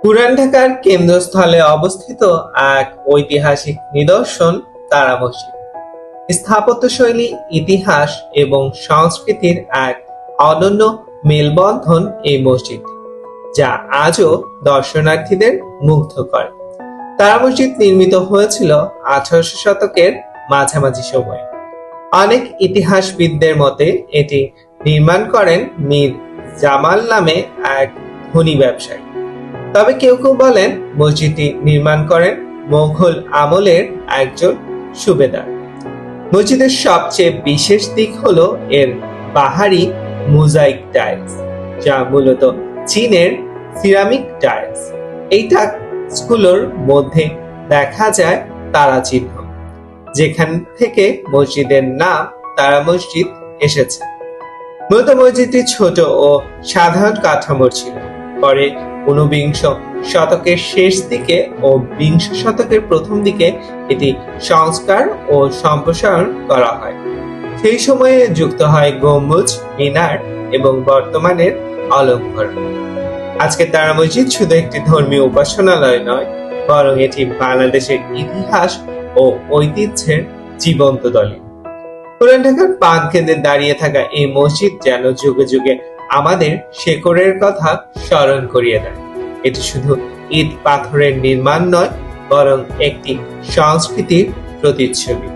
পুরান ঢাকার কেন্দ্রস্থলে অবস্থিত এক ঐতিহাসিক নিদর্শন তারা মসজিদ। স্থাপত্যশৈলী, ইতিহাস এবং সংস্কৃতির এক অনন্য মেলবন্ধন এই মসজিদ, যা আজও দর্শনার্থীদের মুগ্ধ করে। তারা মসজিদ নির্মিত হয়েছিল 1800 শতকের মাঝামাঝি সময়ে। অনেক ইতিহাসবিদদের মতে এটি নির্মাণ করেন মীর জামাল নামে এক ধনী ব্যবসায়ী। তবে কেউ কেউ বলেন মসজিদটি নির্মাণ করেন মোঘল আমলের একজন সুবেদার। মসজিদের সবচেয়ে বিশেষ দিক হলো এর বাহারি মোজাইক টাইলস, যা মূলত চীনের সিরামিক টাইলস। এই টাইলসগুলোর মধ্যে দেখা যায় তারা চিহ্ন, যেখান থেকে মসজিদের নাম তারা মসজিদ এসেছে। মূলত মসজিদটি ছোট ও সাধারণ কাঠামোর ছিল। পরে 19 শতকের শেষ দিকে ও 20 শতকের প্রথম দিকে এটি সংস্কার ও সম্প্রসারণ করা হয়। সেই সময়ে যুক্ত হয় গম্বুজ, মিনার এবং বর্তমানের অলঙ্করণ। আজকে তারা মসজিদ শুধু একটি ধর্মীয় উপাসনালয় নয়, বরং এটি বাংলাদেশের ইতিহাস ও ঐতিহ্যের জীবন্ত দলিল। পুরান ঢাকার প্রাণকেন্দ্রে দাঁড়িয়ে থাকা এই মসজিদ যেন যুগে যুগে আমাদের শেকড়ের কথা স্মরণ করিয়ে দেয়। এটি শুধু ইট পাথরের নির্মাণ নয়, বরং একটি সংস্কৃতির প্রতিচ্ছবি।